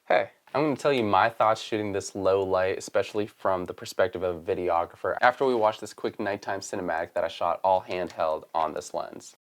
Hey, I'm going to tell you my thoughts shooting this low light, especially from the perspective of a videographer, after we watched this quick nighttime cinematic that I shot all handheld on this lens.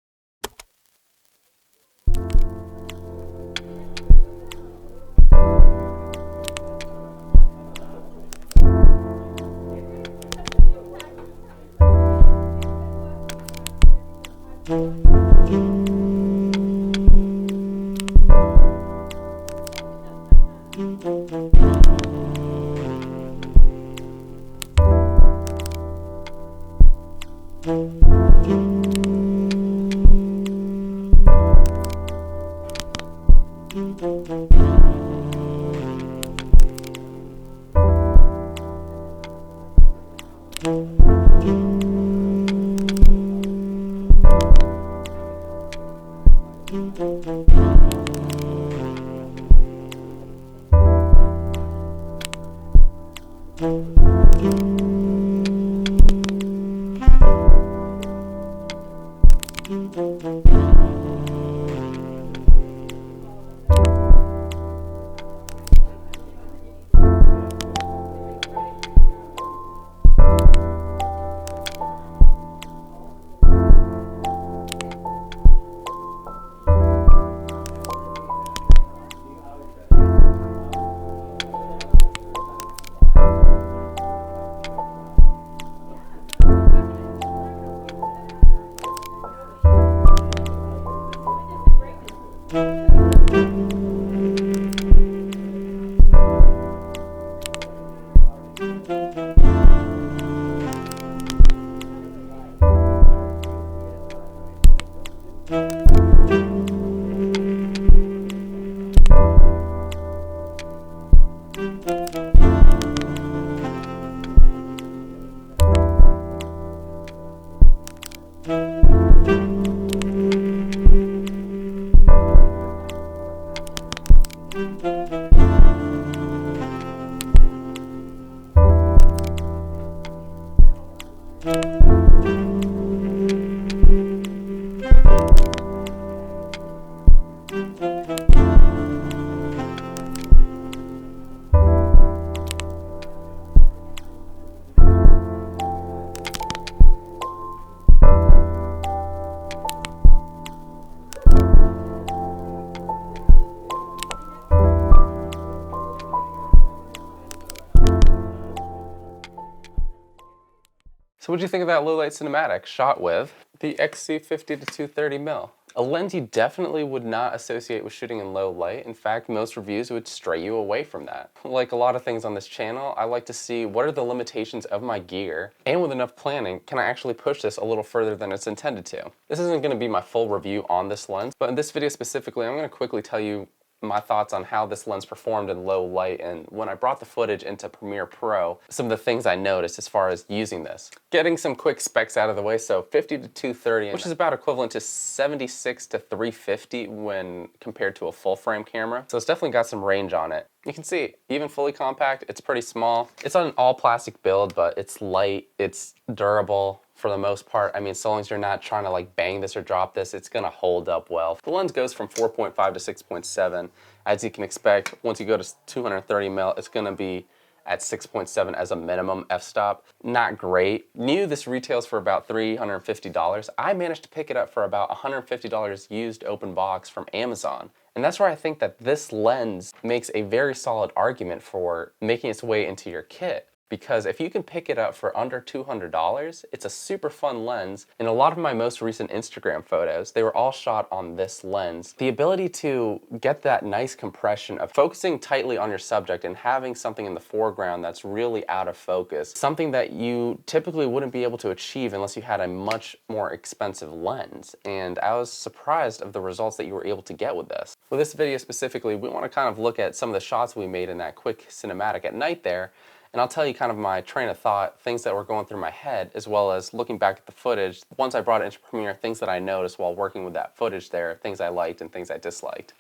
So what do you think of that low light cinematic shot with the XC 50 to 230mm? A lens you definitely would not associate with shooting in low light. In fact, most reviews would stray you away from that. Like a lot of things on this channel, I like to see what are the limitations of my gear, and with enough planning, can I actually push this a little further than it's intended to? This isn't going to be my full review on this lens, but in this video specifically, I'm going to quickly tell you my thoughts on how this lens performed in low light, and when I brought the footage into Premiere Pro, some of the things I noticed as far as using this. Getting some quick specs out of the way, so 50 to 230, which is about equivalent to 76 to 350 when compared to a full frame camera. So it's definitely got some range on it. You can see, even fully compact, it's pretty small. It's on an all plastic build, but it's light, it's durable. For the most part, I mean, so long as you're not trying to like bang this or drop this, it's gonna hold up well. The lens goes from 4.5 to 6.7. As you can expect, once you go to 230mm, it's gonna be at 6.7 as a minimum f-stop. Not great. New, this retails for about $350. I managed to pick it up for about $150 used open box from Amazon. And that's where I think that this lens makes a very solid argument for making its way into your kit. Because if you can pick it up for under $200, it's a super fun lens. In a lot of my most recent Instagram photos, they were all shot on this lens. The ability to get that nice compression of focusing tightly on your subject and having something in the foreground that's really out of focus, something that you typically wouldn't be able to achieve unless you had a much more expensive lens. And I was surprised of the results that you were able to get with this. With this video specifically, we want to kind of look at some of the shots we made in that quick cinematic at night there. And I'll tell you kind of my train of thought, things that were going through my head, as well as looking back at the footage. Once I brought it into Premiere, things that I noticed while working with that footage there, things I liked and things I disliked.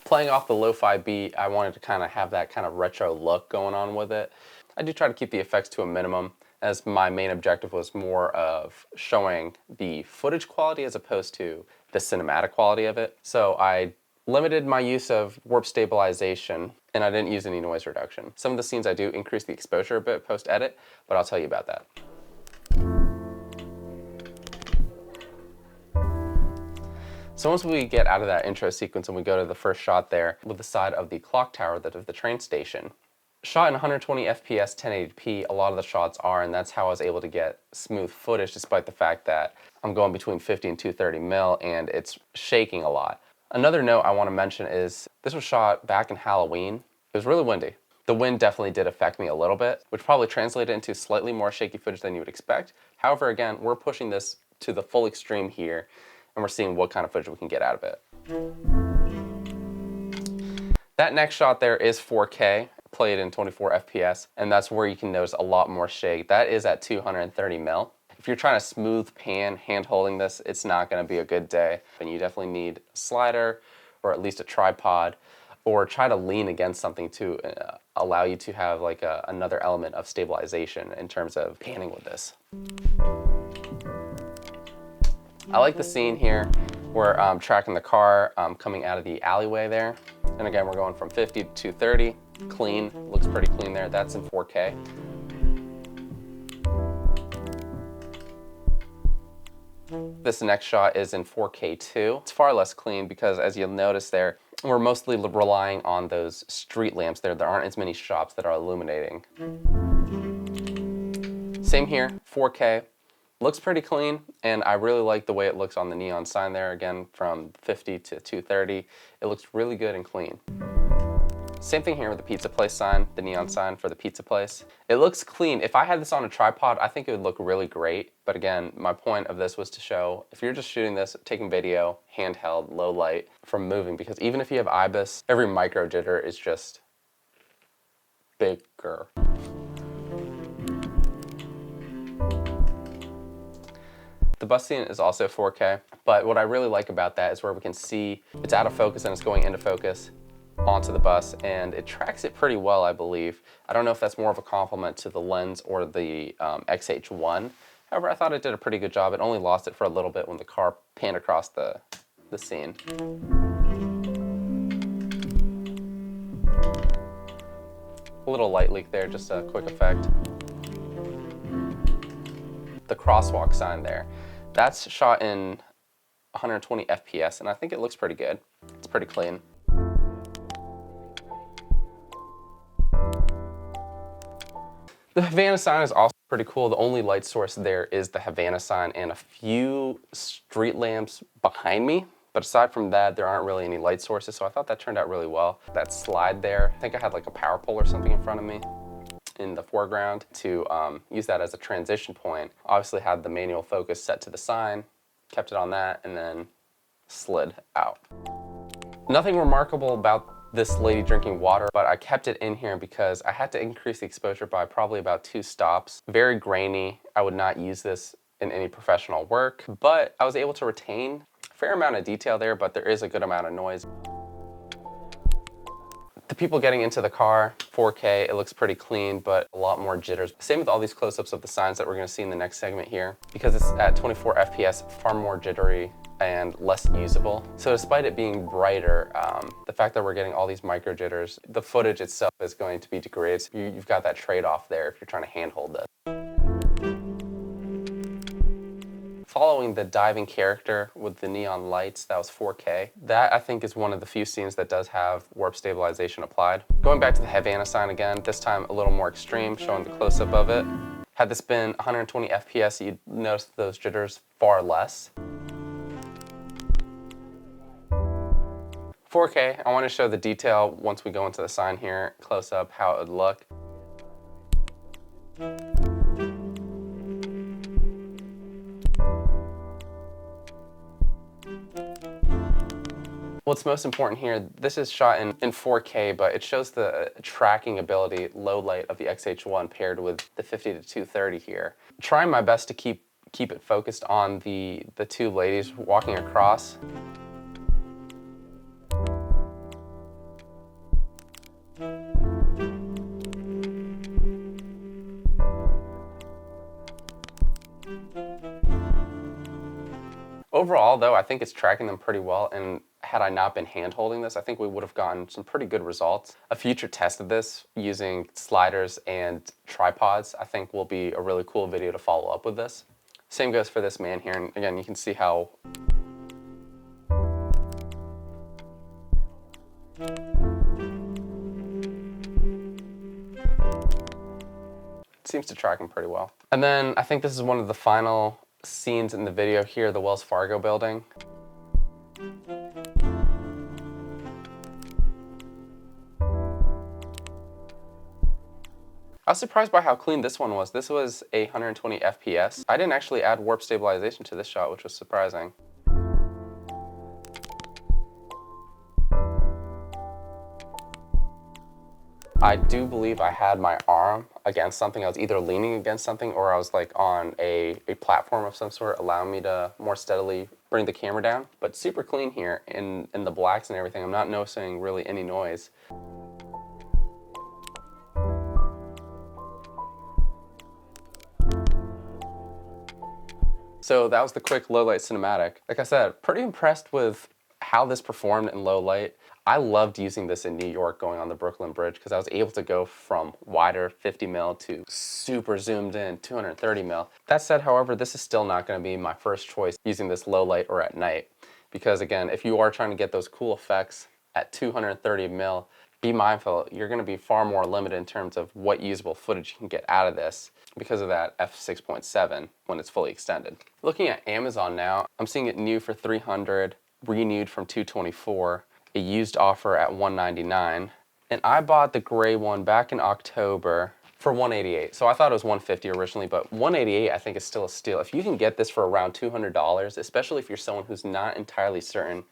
Playing off the lo-fi beat, I wanted to kind of have that kind of retro look going on with it. I do try to keep the effects to a minimum. as my main objective was more of showing the footage quality as opposed to the cinematic quality of it. So I limited my use of warp stabilization, and I didn't use any noise reduction. Some of the scenes I do increase the exposure a bit post-edit, but I'll tell you about that. So once we get out of that intro sequence and we go to the first shot there with the side of the clock tower of the train station, shot in 120 FPS 1080p, a lot of the shots are, and that's how I was able to get smooth footage despite the fact that I'm going between 50 and 230 mil and it's shaking a lot. Another note I want to mention is this was shot back in Halloween. It was really windy. The wind definitely did affect me a little bit, which probably translated into slightly more shaky footage than you would expect. However, again, we're pushing this to the full extreme here, and we're seeing what kind of footage we can get out of it. That next shot there is 4K, played in 24 FPS, and that's where you can notice a lot more shake. That is at 230 mil. If you're trying to smooth pan hand holding this, it's not going to be a good day, and you definitely need a slider or at least a tripod, or try to lean against something to allow you to have like another element of stabilization in terms of panning with this. I like the scene here where I'm tracking the car coming out of the alleyway there. And again, we're going from 50 to 230, clean, looks pretty clean there. That's in 4K. This next shot is in 4K too. It's far less clean because as you'll notice there, we're mostly relying on those street lamps there. There aren't as many shops that are illuminating. Same here, 4K. Looks pretty clean, and I really like the way it looks on the neon sign there. Again, from 50 to 230, it looks really good and clean. Same thing here with the pizza place sign, the neon sign for the pizza place. It looks clean. If I had this on a tripod, I think it would look really great. But again, my point of this was to show, if you're just shooting this, taking video, handheld, low light, from moving, because even if you have IBIS, every micro jitter is just bigger. The bus scene is also 4K, but what I really like about that is where we can see it's out of focus and it's going into focus onto the bus, and it tracks it pretty well, I believe. I don't know if that's more of a compliment to the lens or the X-H1. However, I thought it did a pretty good job. It only lost it for a little bit when the car panned across the scene. A little light leak there, just a quick effect. The crosswalk sign there. That's shot in 120 FPS, and I think it looks pretty good. It's pretty clean. The Havana sign is also pretty cool. The only light source there is the Havana sign and a few street lamps behind me. But aside from that, there aren't really any light sources, so I thought that turned out really well. That slide there, I think I had like a power pole or something in front of me in the foreground to use that as a transition point. Obviously had the manual focus set to the sign, kept it on that, and then slid out. Nothing remarkable about this lady drinking water, but I kept it in here because I had to increase the exposure by probably about 2 stops. Very grainy. I would not use this in any professional work, but I was able to retain a fair amount of detail there, but there is a good amount of noise. The people getting into the car, 4K, it looks pretty clean, but a lot more jitters. Same with all these close-ups of the signs that we're gonna see in the next segment here. Because it's at 24 FPS, far more jittery and less usable. So despite it being brighter, the fact that we're getting all these micro jitters, the footage itself is going to be degraded. So you've got that trade-off there if you're trying to handhold this. Following the diving character with the neon lights, that was 4K. That, I think, is one of the few scenes that does have warp stabilization applied. Going back to the Havana sign again, this time a little more extreme, showing the close-up of it. Had this been 120 FPS, you'd notice those jitters far less. 4K, I want to show the detail once we go into the sign here, close-up, how it would look. What's most important here, this is shot in 4K, but it shows the tracking ability, low light of the X-H1 paired with the 50 to 230 here. Trying my best to keep it focused on the 2 ladies walking across. Overall though, I think it's tracking them pretty well, and had I not been hand holding this, I think we would have gotten some pretty good results. A future test of this using sliders and tripods I think will be a really cool video to follow up with this. Same goes for this man here, and again you can see how it seems to track him pretty well. And then I think this is one of the final scenes in the video here, the Wells Fargo building. I was surprised by how clean this one was. This was 120 FPS. I didn't actually add warp stabilization to this shot, which was surprising. I do believe I had my arm against something. I was either leaning against something or I was like on a platform of some sort, allowing me to more steadily bring the camera down. But super clean here in the blacks and everything. I'm not noticing really any noise. So that was the quick low light cinematic. Like I said, pretty impressed with how this performed in low light. I loved using this in New York going on the Brooklyn Bridge because I was able to go from wider 50 mil to super zoomed in 230 mil. That said, however, this is still not going to be my first choice using this low light or at night, because again, if you are trying to get those cool effects at 230 mil, be mindful, you're going to be far more limited in terms of what usable footage you can get out of this because of that f6.7 when it's fully extended. Looking at Amazon now, I'm seeing it new for $300, renewed from $224, a used offer at $199, and I bought the gray one back in October for $188. So I thought it was $150 originally, but $188 I think is still a steal. If you can get this for around $200, especially if you're someone who's not entirely certain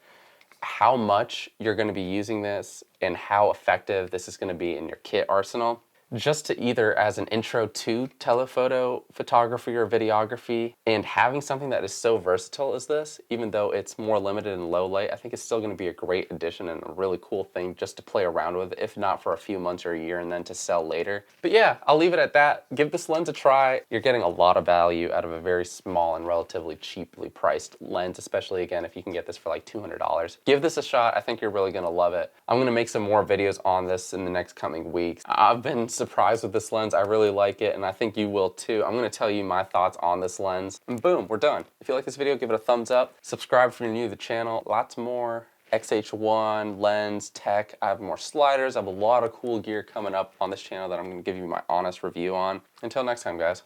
how much you're going to be using this and how effective this is going to be in your kit arsenal, just to either as an intro to telephoto photography or videography, and having something that is so versatile as this, even though it's more limited in low light, I think it's still going to be a great addition and a really cool thing just to play around with, if not for a few months or a year and then to sell later. But yeah, I'll leave it at that. Give this lens a try. You're getting a lot of value out of a very small and relatively cheaply priced lens, especially again if you can get this for like $200. Give this a shot. I think you're really going to love it. I'm going to make some more videos on this in the next coming weeks. I've been surprised with this lens. I really like it, and I think you will too. I'm going to tell you my thoughts on this lens, and boom, we're done. If you like this video, give it a thumbs up. Subscribe if you're new to the channel. Lots more X-H1 lens tech. I have more sliders. I have a lot of cool gear coming up on this channel that I'm going to give you my honest review on. Until next time, guys.